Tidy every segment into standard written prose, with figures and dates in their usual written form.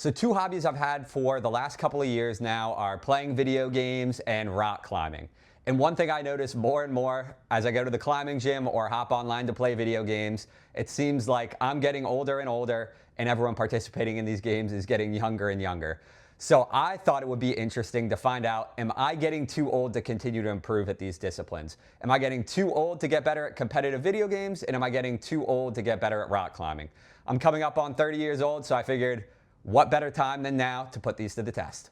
So two hobbies I've had for the last couple of years now are playing video games and rock climbing. And one thing I notice more and more as I go to the climbing gym or hop online to play video games, it seems like I'm getting older and older and everyone participating in these games is getting younger and younger. So I thought it would be interesting to find out, am I getting too old to continue to improve at these disciplines? Am I getting too old to get better at competitive video games? And am I getting too old to get better at rock climbing? I'm coming up on 30 years old, so I figured, what better time than now to put these to the test?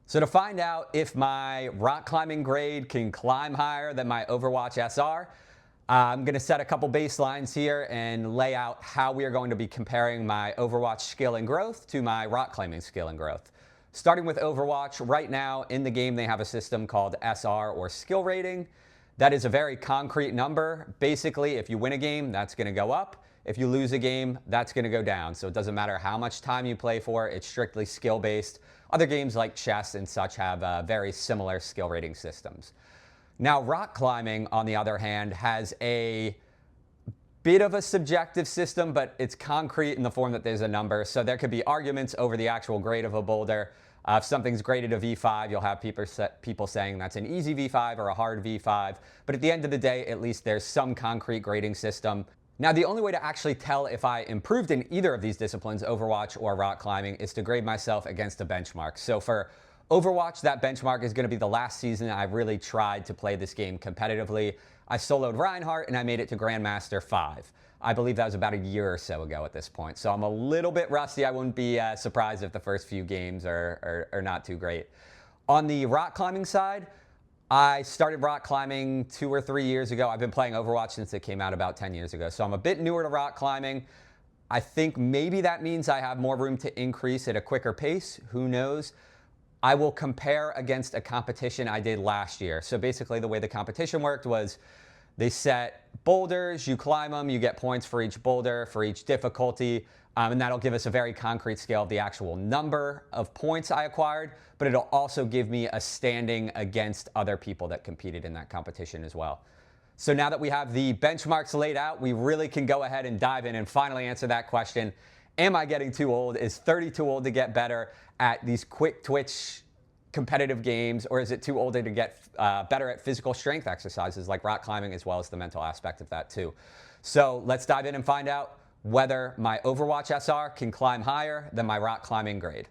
So to find out if my rock climbing grade can climb higher than my Overwatch SR, I'm going to set a couple baselines here and lay out how we are going to be comparing my Overwatch skill and growth to my rock climbing skill and growth. Starting with Overwatch, right now in the game they have a system called SR or skill rating. That is a very concrete number. Basically, if you win a game, that's going to go up. If you lose a game, that's going to go down. So it doesn't matter how much time you play for, it's strictly skill-based. Other games like chess and such have very similar skill rating systems. Now, rock climbing, on the other hand, has a bit of a subjective system, but it's concrete in the form that there's a number. So there could be arguments over the actual grade of a boulder. If something's graded a V5, you'll have people saying that's an easy V5 or a hard V5. But at the end of the day, at least there's some concrete grading system. Now, the only way to actually tell if I improved in either of these disciplines, Overwatch or rock climbing, is to grade myself against a benchmark. So for Overwatch, that benchmark is going to be the last season I really tried to play this game competitively. I soloed Reinhardt and I made it to Grandmaster 5. I believe that was about a year or so ago at this point. So I'm a little bit rusty. I wouldn't be surprised if the first few games are not too great. On the rock climbing side, I started rock climbing 2 or 3 years ago. I've been playing Overwatch since it came out about 10 years ago. So I'm a bit newer to rock climbing. I think maybe that means I have more room to increase at a quicker pace. Who knows? I will compare against a competition I did last year. So basically the way the competition worked was they set boulders, you climb them, you get points for each boulder, for each difficulty. And that'll give us a very concrete scale of the actual number of points I acquired, but it'll also give me a standing against other people that competed in that competition as well. So now that we have the benchmarks laid out, we really can go ahead and dive in and finally answer that question. Am I getting too old? Is 30 too old to get better at these quick twitch competitive games, or is it too old to get better at physical strength exercises like rock climbing, as well as the mental aspect of that too? So let's dive in and find out whether my Overwatch SR can climb higher than my rock climbing grade.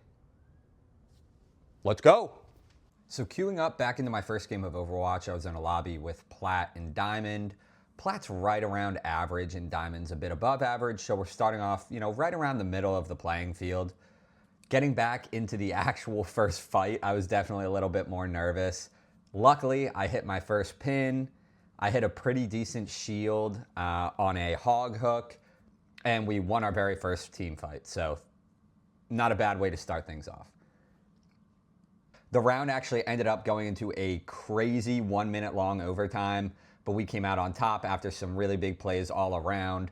Let's go. So queuing up back into my first game of Overwatch, I was in a lobby with Plat and Diamond. Plat's right around average and Diamond's a bit above average, so we're starting off, right around the middle of the playing field. Getting back into the actual first fight, I was definitely a little bit more nervous. Luckily, I hit my first pin. I hit a pretty decent shield on a hog hook. And we won our very first team fight, so not a bad way to start things off. The round actually ended up going into a crazy 1 minute long overtime, but we came out on top after some really big plays all around.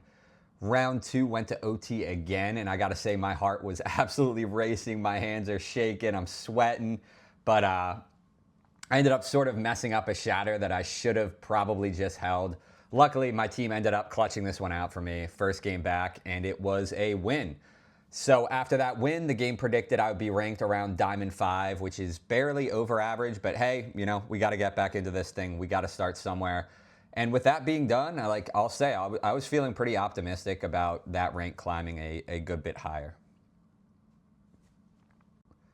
Round 2 went to OT again, and I gotta say my heart was absolutely racing. My hands are shaking, I'm sweating, but I ended up sort of messing up a shatter that I should have probably just held. Luckily, my team ended up clutching this one out for me, first game back, and it was a win. So after that win, the game predicted I would be ranked around Diamond 5, which is barely over average, but hey, we got to get back into this thing. We got to start somewhere. And with that being done, I'll say I was feeling pretty optimistic about that rank climbing a good bit higher.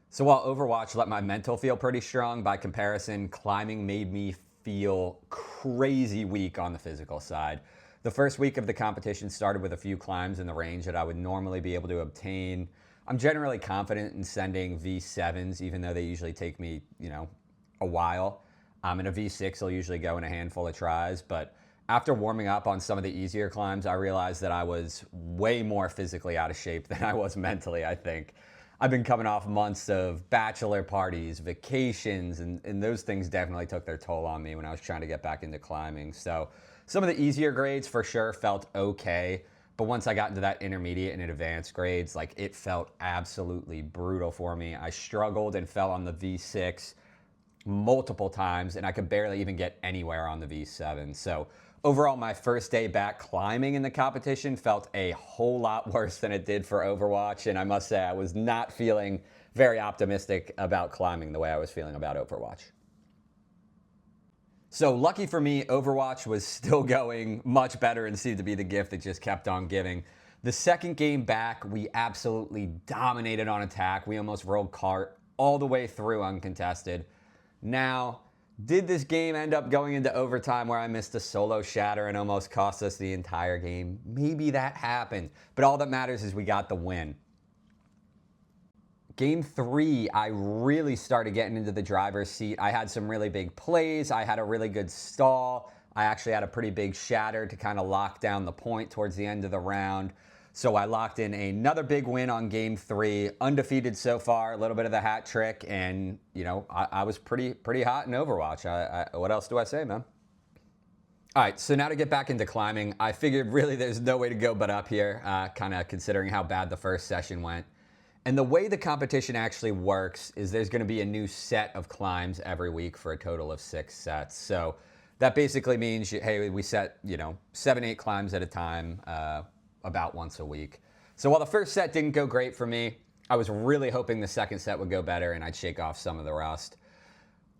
So while Overwatch let my mental feel pretty strong, by comparison, climbing made me feel crazy weak on the physical side. The first week of the competition started with a few climbs in the range that I would normally be able to obtain. I'm generally confident in sending V7s, even though they usually take me, a while. And a V6 will usually go in a handful of tries. But after warming up on some of the easier climbs, I realized that I was way more physically out of shape than I was mentally, I think. I've been coming off months of bachelor parties, vacations, and those things definitely took their toll on me when I was trying to get back into climbing. So some of the easier grades for sure felt okay, but once I got into that intermediate and advanced grades, it felt absolutely brutal for me. I struggled and fell on the V6 multiple times, and I could barely even get anywhere on the V7. So Overall, my first day back climbing in the competition felt a whole lot worse than it did for Overwatch, and I must say I was not feeling very optimistic about climbing the way I was feeling about Overwatch. So lucky for me, Overwatch was still going much better and seemed to be the gift that just kept on giving. The second game back, we absolutely dominated on attack. We almost rolled cart all the way through uncontested. Now, did this game end up going into overtime where I missed a solo shatter and almost cost us the entire game? Maybe that happened, but all that matters is we got the win. Game 3, I really started getting into the driver's seat. I had some really big plays. I had a really good stall. I actually had a pretty big shatter to kind of lock down the point towards the end of the round. So I locked in another big win on Game 3, undefeated so far, a little bit of the hat trick, and, you know, I was pretty hot in Overwatch. What else do I say, man? All right, so now to get back into climbing, I figured really there's no way to go but up here, kind of considering how bad the first session went. And the way the competition actually works is there's going to be a new set of climbs every week for a total of 6 sets. So that basically means, hey, we set, 7, 8 climbs at a time, about once a week. So while the first set didn't go great for me, I was really hoping the second set would go better and I'd shake off some of the rust.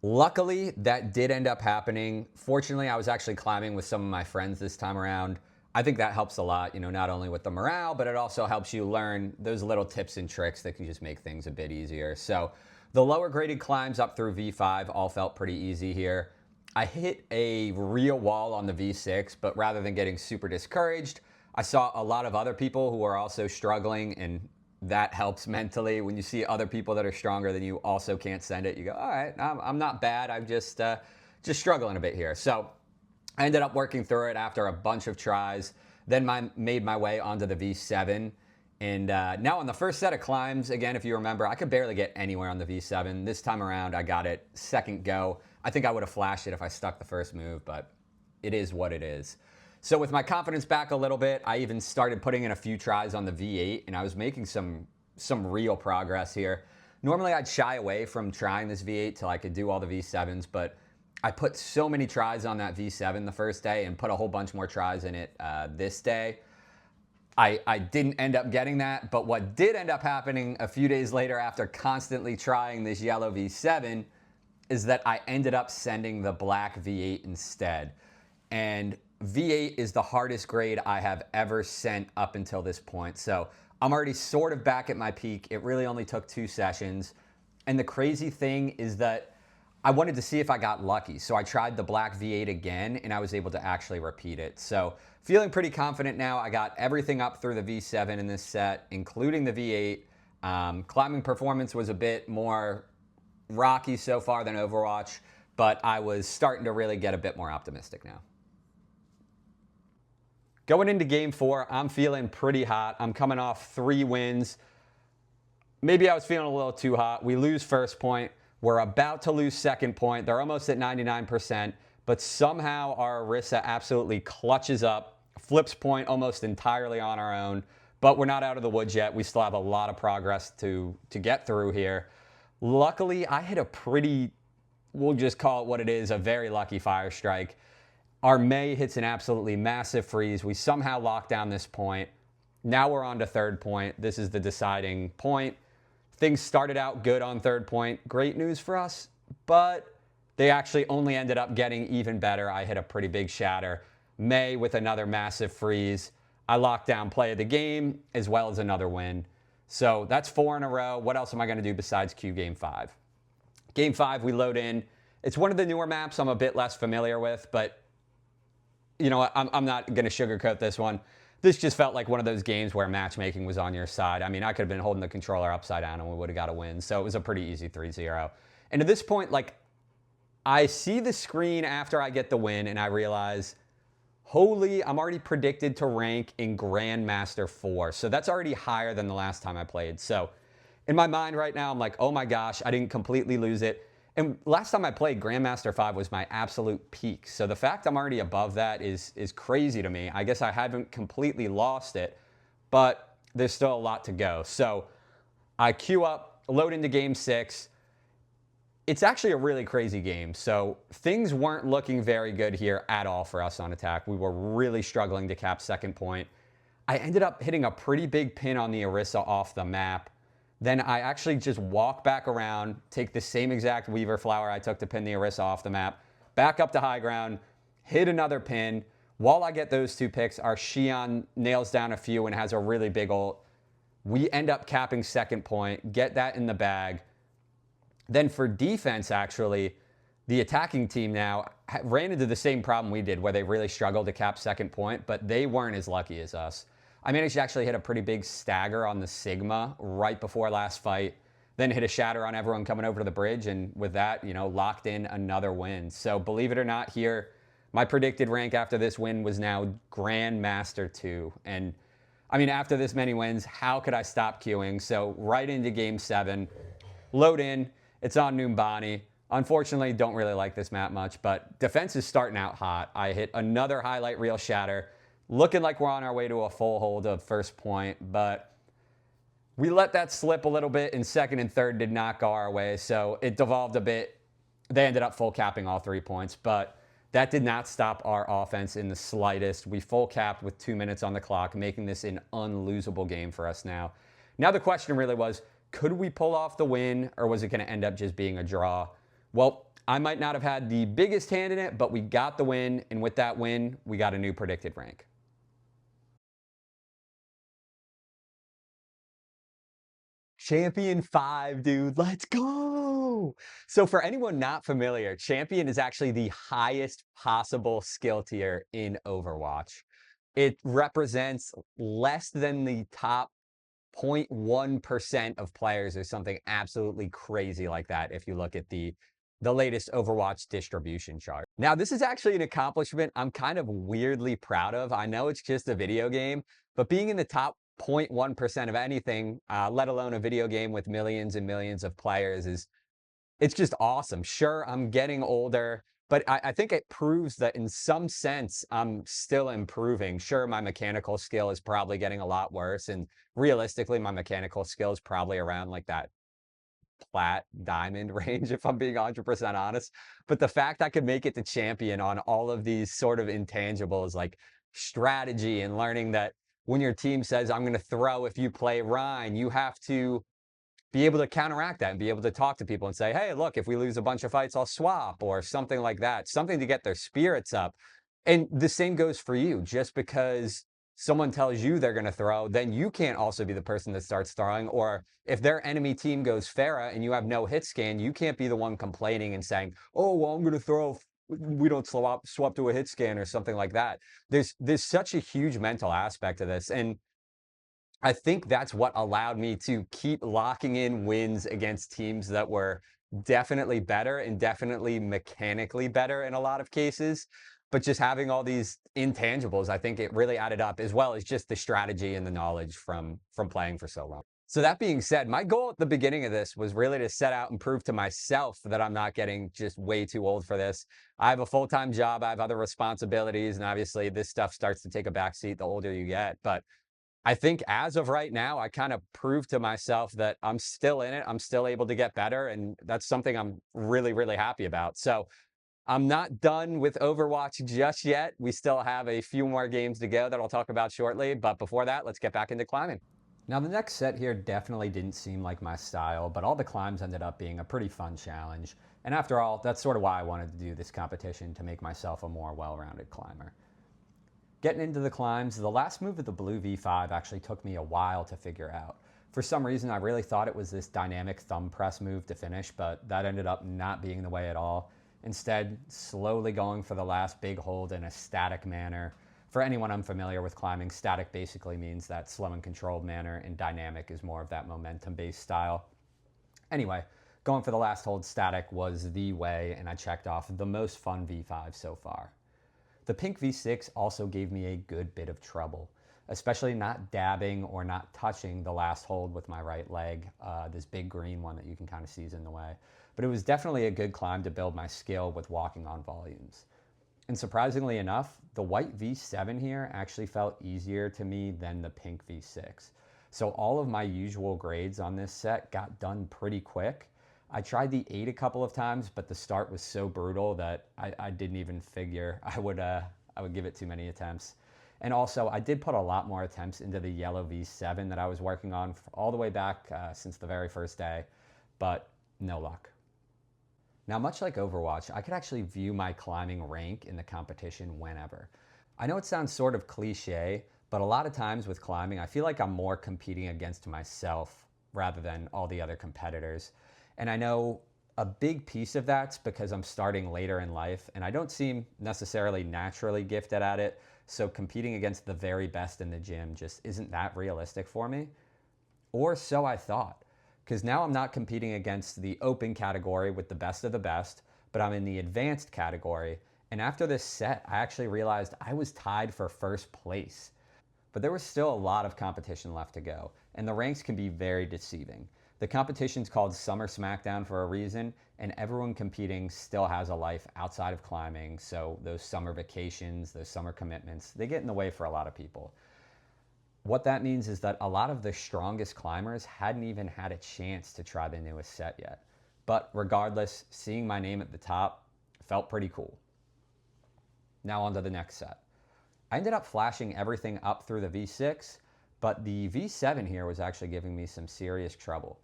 Luckily, that did end up happening. Fortunately, I was actually climbing with some of my friends this time around. I think that helps a lot, not only with the morale, but it also helps you learn those little tips and tricks that can just make things a bit easier. So the lower graded climbs up through V5 all felt pretty easy here. I hit a real wall on the V6, but rather than getting super discouraged, I saw a lot of other people who are also struggling, and that helps mentally. When you see other people that are stronger than you also can't send it, you go, all right, I'm not bad. I'm just struggling a bit here. So I ended up working through it after a bunch of tries, then made my way onto the V7. And now on the first set of climbs, again, if you remember, I could barely get anywhere on the V7. This time around, I got it second go. I think I would have flashed it if I stuck the first move, but it is what it is. So with my confidence back a little bit, I even started putting in a few tries on the V8, and I was making some real progress here. Normally, I'd shy away from trying this V8 till I could do all the V7s, but I put so many tries on that V7 the first day and put a whole bunch more tries in it this day. I didn't end up getting that, but what did end up happening a few days later after constantly trying this yellow V7 is that I ended up sending the black V8 instead. And V8 is the hardest grade I have ever sent up until this point. So I'm already sort of back at my peak. It really only took 2 sessions. And the crazy thing is that I wanted to see if I got lucky. So I tried the black V8 again, and I was able to actually repeat it. So feeling pretty confident now. I got everything up through the V7 in this set, including the V8. Climbing performance was a bit more rocky so far than Overwatch, but I was starting to really get a bit more optimistic now. Going into Game 4, I'm feeling pretty hot. I'm coming off 3 wins. Maybe I was feeling a little too hot. We lose first point. We're about to lose second point. They're almost at 99%, but somehow our Orisa absolutely clutches up, flips point almost entirely on our own, but we're not out of the woods yet. We still have a lot of progress to get through here. Luckily, I hit a pretty, we'll just call it what it is, a very lucky fire strike. Our May hits an absolutely massive freeze. We somehow lock down this point. Now we're on to third point. This is the deciding point. Things started out good on third point. Great news for us, but they actually only ended up getting even better. I hit a pretty big shatter. May with another massive freeze. I locked down play of the game as well as another win. So that's 4 in a row. What else am I going to do besides Q Game 5? Game 5, we load in. It's one of the newer maps I'm a bit less familiar with, but you know what, I'm not going to sugarcoat this one. This just felt like one of those games where matchmaking was on your side. I mean, I could have been holding the controller upside down and we would have got a win. So it was a pretty easy 3-0. And at this point, I see the screen after I get the win and I realize, holy, I'm already predicted to rank in Grandmaster 4. So that's already higher than the last time I played. So in my mind right now, I'm like, oh my gosh, I didn't completely lose it. And last time I played, Grandmaster 5 was my absolute peak. So the fact I'm already above that is crazy to me. I guess I haven't completely lost it, but there's still a lot to go. So I queue up, load into Game 6. It's actually a really crazy game. So things weren't looking very good here at all for us on attack. We were really struggling to cap second point. I ended up hitting a pretty big pin on the Orisa off the map. Then I actually just walk back around, take the same exact Weaver flower I took to pin the Orisa off the map, back up to high ground, hit another pin. While I get those two picks, our Xion nails down a few and has a really big ult. We end up capping second point, get that in the bag. Then for defense, actually, the attacking team now ran into the same problem we did where they really struggled to cap second point, but they weren't as lucky as us. I managed to actually hit a pretty big stagger on the Sigma right before last fight, then hit a shatter on everyone coming over to the bridge, and with that, locked in another win. So believe it or not here, my predicted rank after this win was now Grandmaster 2. And I mean, after this many wins, how could I stop queuing? So right into game 7, load in, it's on Numbani. Unfortunately, don't really like this map much, but defense is starting out hot. I hit another highlight reel shatter, looking like we're on our way to a full hold of first point, but we let that slip a little bit, and second and third did not go our way, so it devolved a bit. They ended up full capping all 3 points, but that did not stop our offense in the slightest. We full capped with 2 minutes on the clock, making this an unlosable game for us now. Now the question really was, could we pull off the win, or was it going to end up just being a draw? Well, I might not have had the biggest hand in it, but we got the win, and with that win, we got a new predicted rank. Champion 5, dude, let's go! So for anyone not familiar, Champion is actually the highest possible skill tier in Overwatch. It represents less than the top 0.1% of players or something absolutely crazy like that if you look at the latest Overwatch distribution chart. Now, this is actually an accomplishment I'm kind of weirdly proud of. I know it's just a video game, but being in the top 0.1% of anything, let alone a video game with millions and millions of players, it's just awesome. Sure, I'm getting older, but I think it proves that in some sense, I'm still improving. Sure, my mechanical skill is probably getting a lot worse, and realistically, my mechanical skill is probably around like that plat diamond range, if I'm being 100% honest. But the fact I could make it to champion on all of these sort of intangibles like strategy and learning that when your team says, I'm going to throw if you play Rhine, you have to be able to counteract that and be able to talk to people and say, hey, look, if we lose a bunch of fights, I'll swap, or something like that, something to get their spirits up. And the same goes for you. Just because someone tells you they're going to throw, then you can't also be the person that starts throwing. Or if their enemy team goes Pharah and you have no hit scan, you can't be the one complaining and saying, oh, well, I'm going to throw. We don't swap to a hit scan or something like that. There's such a huge mental aspect to this. And I think that's what allowed me to keep locking in wins against teams that were definitely better and definitely mechanically better in a lot of cases. But just having all these intangibles, I think it really added up, as well as just the strategy and the knowledge from playing for so long. So that being said, my goal at the beginning of this was really to set out and prove to myself that I'm not getting just way too old for this. I have a full-time job, I have other responsibilities, and obviously this stuff starts to take a backseat the older you get. But I think as of right now, I kind of proved to myself that I'm still in it. I'm still able to get better. And that's something I'm really, really happy about. So I'm not done with Overwatch just yet. We still have a few more games to go that I'll talk about shortly. But before that, let's get back into climbing. Now, the next set here definitely didn't seem like my style, but all the climbs ended up being a pretty fun challenge. And after all, that's sort of why I wanted to do this competition, to make myself a more well-rounded climber. Getting into the climbs, the last move of the blue V5 actually took me a while to figure out. For some reason, I really thought it was this dynamic thumb press move to finish, but that ended up not being the way at all. Instead, slowly going for the last big hold in a static manner. For anyone unfamiliar with climbing, static basically means that slow and controlled manner, and dynamic is more of that momentum-based style. Anyway, going for the last hold static was the way, and I checked off the most fun V5 so far. The pink V6 also gave me a good bit of trouble, especially not dabbing or not touching the last hold with my right leg, this big green one that you can kind of see is in the way. But it was definitely a good climb to build my skill with walking on volumes. And surprisingly enough, the white V7 here actually felt easier to me than the pink V6. So all of my usual grades on this set got done pretty quick. I tried the 8 a couple of times, but the start was so brutal that I didn't even figure I would give it too many attempts. And also, I did put a lot more attempts into the yellow V7 that I was working on all the way back since the very first day, but no luck. Now, much like Overwatch, I could actually view my climbing rank in the competition whenever. I know it sounds sort of cliche, but a lot of times with climbing, I feel like I'm more competing against myself rather than all the other competitors. And I know a big piece of that's because I'm starting later in life and I don't seem necessarily naturally gifted at it. So competing against the very best in the gym just isn't that realistic for me. Or so I thought. Because now I'm not competing against the open category with the best of the best, but I'm in the advanced category. And after this set, I actually realized I was tied for first place. But there was still a lot of competition left to go, and the ranks can be very deceiving. The competition's called Summer Smackdown for a reason, and everyone competing still has a life outside of climbing, so those summer vacations, those summer commitments, they get in the way for a lot of people. What that means is that a lot of the strongest climbers hadn't even had a chance to try the newest set yet. But regardless, seeing my name at the top felt pretty cool. Now on to the next set. I ended up flashing everything up through the V6, but the V7 here was actually giving me some serious trouble.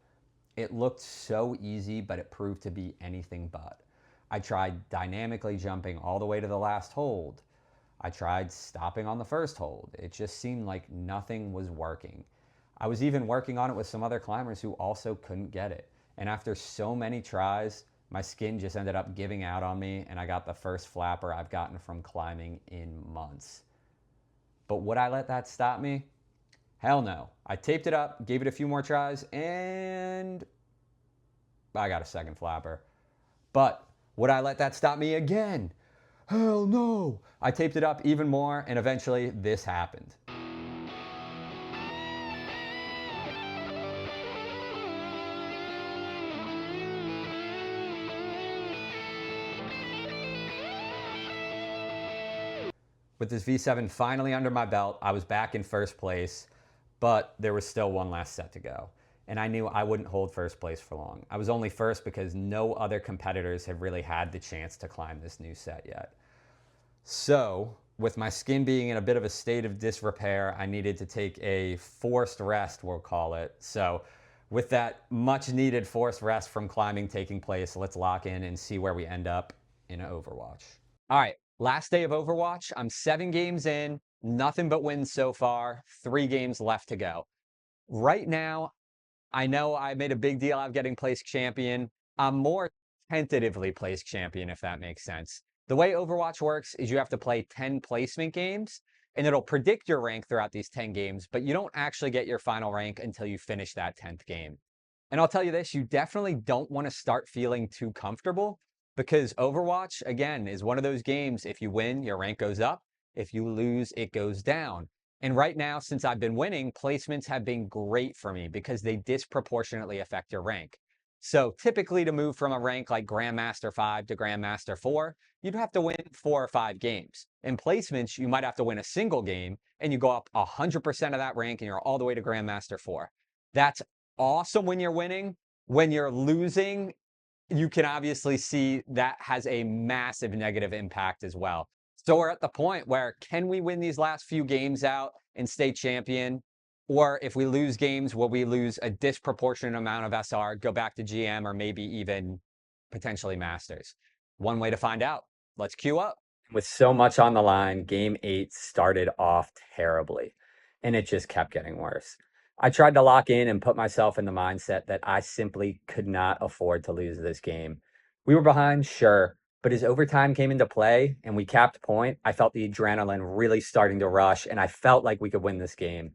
It looked so easy, but it proved to be anything but. I tried dynamically jumping all the way to the last hold. I tried stopping on the first hold. It just seemed like nothing was working. I was even working on it with some other climbers who also couldn't get it. And after so many tries, my skin just ended up giving out on me and I got the first flapper I've gotten from climbing in months. But would I let that stop me? Hell no. I taped it up, gave it a few more tries, and I got a second flapper. But would I let that stop me again? Hell no! I taped it up even more, and eventually this happened. With this V7 finally under my belt, I was back in first place, but there was still one last set to go. And I knew I wouldn't hold first place for long. I was only first because no other competitors have really had the chance to climb this new set yet. So, with my skin being in a bit of a state of disrepair, I needed to take a forced rest, we'll call it. So, with that much needed forced rest from climbing taking place, let's lock in and see where we end up in Overwatch. All right, last day of Overwatch. I'm 7 games in, nothing but wins so far, 3 games left to go. Right now, I know I made a big deal out of getting placed champion. I'm more tentatively placed champion, if that makes sense. The way Overwatch works is you have to play 10 placement games, and it'll predict your rank throughout these 10 games, but you don't actually get your final rank until you finish that 10th game. And I'll tell you this, you definitely don't want to start feeling too comfortable because Overwatch, again, is one of those games, if you win, your rank goes up. If you lose, it goes down. And right now, since I've been winning, placements have been great for me because they disproportionately affect your rank. So typically to move from a rank like Grandmaster 5 to Grandmaster 4, you'd have to win 4 or 5 games. In placements, you might have to win a single game and you go up 100% of that rank and you're all the way to Grandmaster 4. That's awesome when you're winning. When you're losing, you can obviously see that has a massive negative impact as well. So we're at the point where can we win these last few games out and stay champion? Or if we lose games, will we lose a disproportionate amount of SR, go back to GM, or maybe even potentially Masters? One way to find out. Let's queue up. With so much on the line, game 8 started off terribly, and it just kept getting worse. I tried to lock in and put myself in the mindset that I simply could not afford to lose this game. We were behind, sure, but as overtime came into play and we capped point, I felt the adrenaline really starting to rush, and I felt like we could win this game.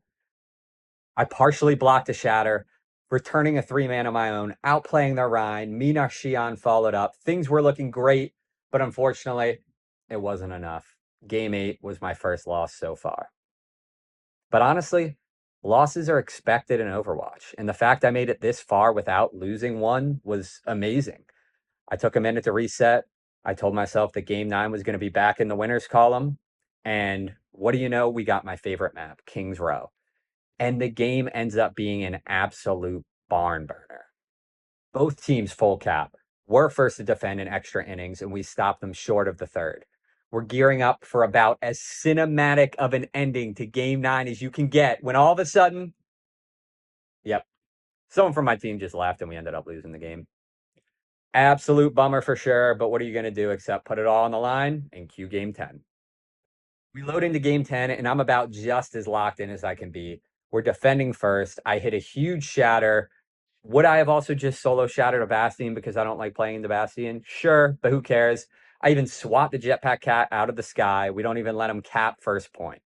I partially blocked a shatter, returning a 3-man of my own, outplaying their Rhine. Mina Xi'an followed up. Things were looking great, but unfortunately, it wasn't enough. Game 8 was my first loss so far. But honestly, losses are expected in Overwatch, and the fact I made it this far without losing one was amazing. I took a minute to reset. I told myself that game 9 was going to be back in the winners column, and what do you know? We got my favorite map, Kings Row. And the game ends up being an absolute barn burner. Both teams full cap. We're first to defend in extra innings, and we stopped them short of the third. We're gearing up for about as cinematic of an ending to Game 9 as you can get when all of a sudden, yep, someone from my team just left and we ended up losing the game. Absolute bummer for sure, but what are you going to do except put it all on the line and cue Game 10? We load into Game 10, and I'm about just as locked in as I can be. We're defending first. I hit a huge shatter. Would I have also just solo shattered a Bastion because I don't like playing the Bastion? Sure, but who cares? I even swat the Jetpack Cat out of the sky. We don't even let him cap first point.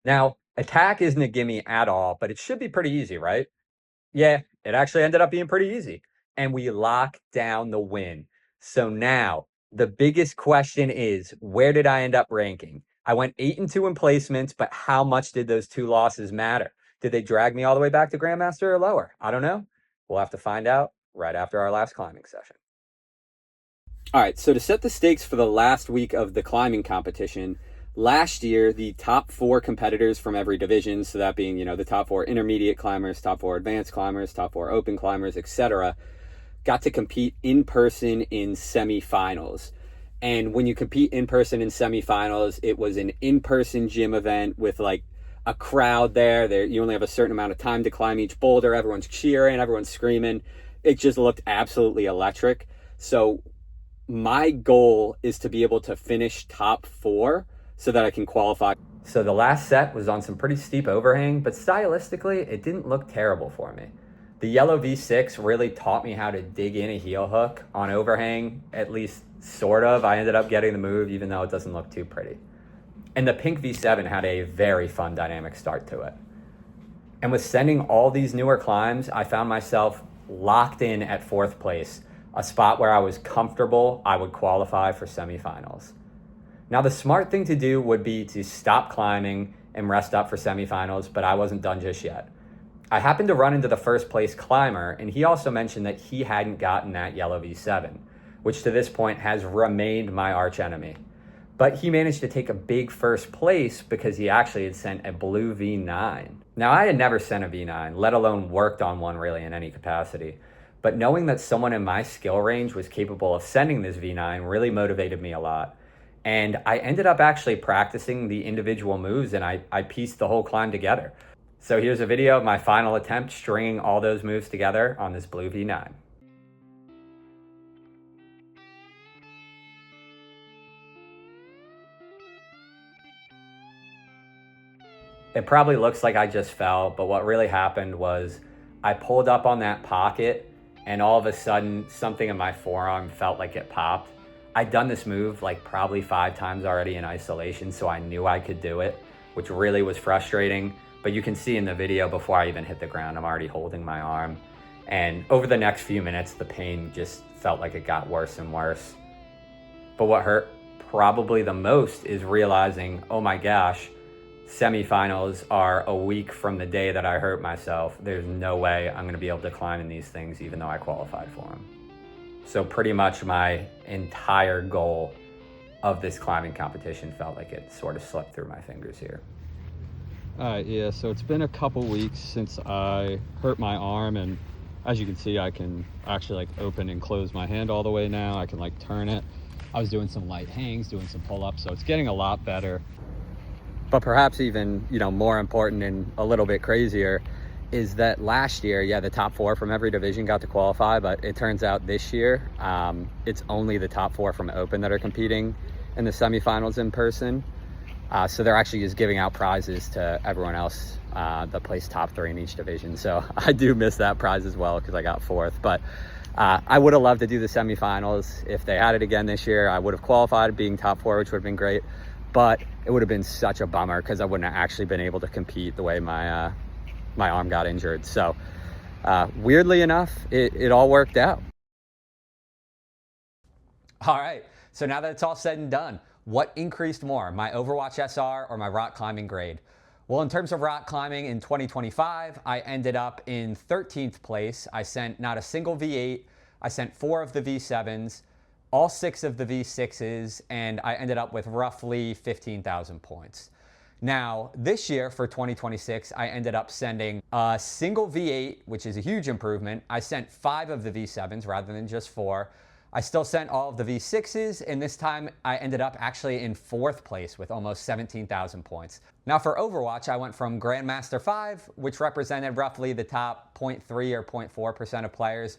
Now, attack isn't a gimme at all, but it should be pretty easy, right? Yeah, it actually ended up being pretty easy. And we lock down the win. So now, the biggest question is, where did I end up ranking? I went 8-2 in placements, but how much did those 2 losses matter? Did they drag me all the way back to Grandmaster or lower? I don't know. We'll have to find out right after our last climbing session. All right, so to set the stakes for the last week of the climbing competition, last year, the top 4 competitors from every division, so that being, the top 4 intermediate climbers, top 4 advanced climbers, top 4 open climbers, etc., got to compete in person in semifinals. And when you compete in person in semifinals, it was an in-person gym event with like a crowd there. You only have a certain amount of time to climb each boulder. Everyone's cheering, everyone's screaming. It just looked absolutely electric. So my goal is to be able to finish top 4 so that I can qualify. So the last set was on some pretty steep overhang, but stylistically, it didn't look terrible for me. The yellow V6 really taught me how to dig in a heel hook on overhang, at least sort of. I ended up getting the move, even though it doesn't look too pretty. And the pink V7 had a very fun dynamic start to it. And with sending all these newer climbs, I found myself locked in at 4th place, a spot where I was comfortable I would qualify for semifinals. Now, the smart thing to do would be to stop climbing and rest up for semifinals, but I wasn't done just yet. I happened to run into the 1st place climber, and he also mentioned that he hadn't gotten that yellow V7, which to this point has remained my arch enemy. But he managed to take a big 1st place because he actually had sent a blue V9. Now, I had never sent a V9, let alone worked on one really in any capacity. But knowing that someone in my skill range was capable of sending this V9 really motivated me a lot. And I ended up actually practicing the individual moves, and I pieced the whole climb together. So here's a video of my final attempt stringing all those moves together on this blue V9. It probably looks like I just fell, but what really happened was I pulled up on that pocket and all of a sudden something in my forearm felt like it popped. I'd done this move like probably 5 times already in isolation, so I knew I could do it, which really was frustrating. But you can see in the video before I even hit the ground, I'm already holding my arm. And over the next few minutes, the pain just felt like it got worse and worse. But what hurt probably the most is realizing, oh my gosh, semifinals are a week from the day that I hurt myself. There's no way I'm gonna be able to climb in these things even though I qualified for them. So pretty much my entire goal of this climbing competition felt like it sort of slipped through my fingers here. Yeah, so it's been a couple weeks since I hurt my arm, and as you can see, I can actually like open and close my hand all the way now. I can like turn it. I was doing some light hangs, doing some pull-ups, so it's getting a lot better. But perhaps even, more important and a little bit crazier is that last year, yeah, the top 4 from every division got to qualify, but it turns out this year, it's only the top 4 from Open that are competing in the semifinals in person. So they're actually just giving out prizes to everyone else that placed top 3 in each division. So I do miss that prize as well because I got 4th. But I would have loved to do the semifinals. If they had it again this year, I would have qualified being top 4, which would have been great. But it would have been such a bummer because I wouldn't have actually been able to compete the way my arm got injured. So weirdly enough, it all worked out. All right, so now that it's all said and done, what increased more, my Overwatch SR or my rock climbing grade? Well, in terms of rock climbing in 2025, I ended up in 13th place. I sent not a single V8. I sent 4 of the V7s, all 6 of the V6s, and I ended up with roughly 15,000 points. Now, this year for 2026, I ended up sending a single V8, which is a huge improvement. I sent 5 of the V7s rather than just 4. I still sent all of the V6s, and this time I ended up actually in 4th place with almost 17,000 points. Now for Overwatch, I went from Grandmaster 5, which represented roughly the top 0.3 or 0.4% of players,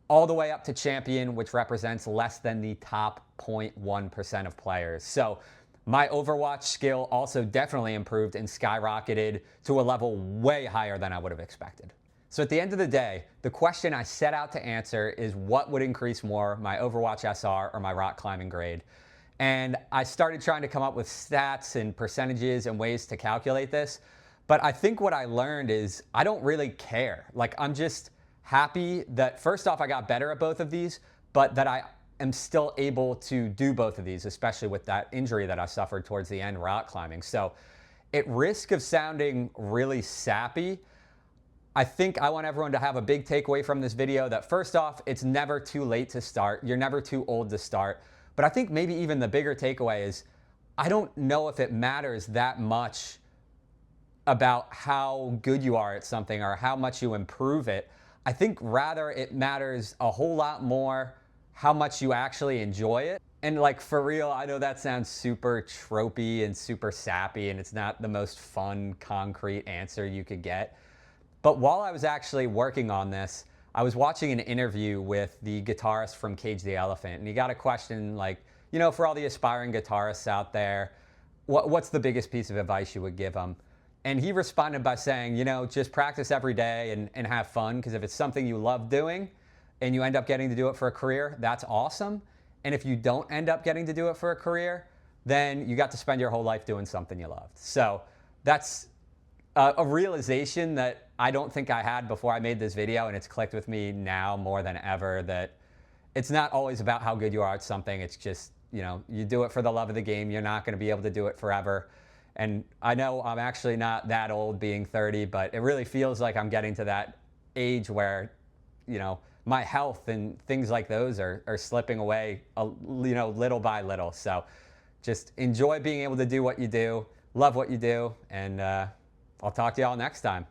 all the way up to Champion, which represents less than the top 0.1% of players. So my Overwatch skill also definitely improved and skyrocketed to a level way higher than I would have expected. So at the end of the day, the question I set out to answer is what would increase more, my Overwatch SR or my rock climbing grade? And I started trying to come up with stats and percentages and ways to calculate this. But I think what I learned is I don't really care. Like, I'm just happy that first off, I got better at both of these, but that I am still able to do both of these, especially with that injury that I suffered towards the end rock climbing. So at risk of sounding really sappy, I think I want everyone to have a big takeaway from this video that first off, it's never too late to start. You're never too old to start. But I think maybe even the bigger takeaway is I don't know if it matters that much about how good you are at something or how much you improve it. I think rather it matters a whole lot more how much you actually enjoy it. And like, for real, I know that sounds super tropey and super sappy, and it's not the most fun, concrete answer you could get. But while I was actually working on this, I was watching an interview with the guitarist from Cage the Elephant, and he got a question like, you know, for all the aspiring guitarists out there, what's the biggest piece of advice you would give them? And he responded by saying, you know, just practice every day and have fun, because if it's something you love doing and you end up getting to do it for a career, that's awesome. And if you don't end up getting to do it for a career, then you got to spend your whole life doing something you loved. So that's a realization that I don't think I had before I made this video, and it's clicked with me now more than ever that it's not always about how good you are at something. It's just, you know, you do it for the love of the game. You're not going to be able to do it forever. And I know I'm actually not that old, being 30, but it really feels like I'm getting to that age where, you know, my health and things like those are slipping away, you know, little by little. So just enjoy being able to do what you do, love what you do, and I'll talk to y'all next time.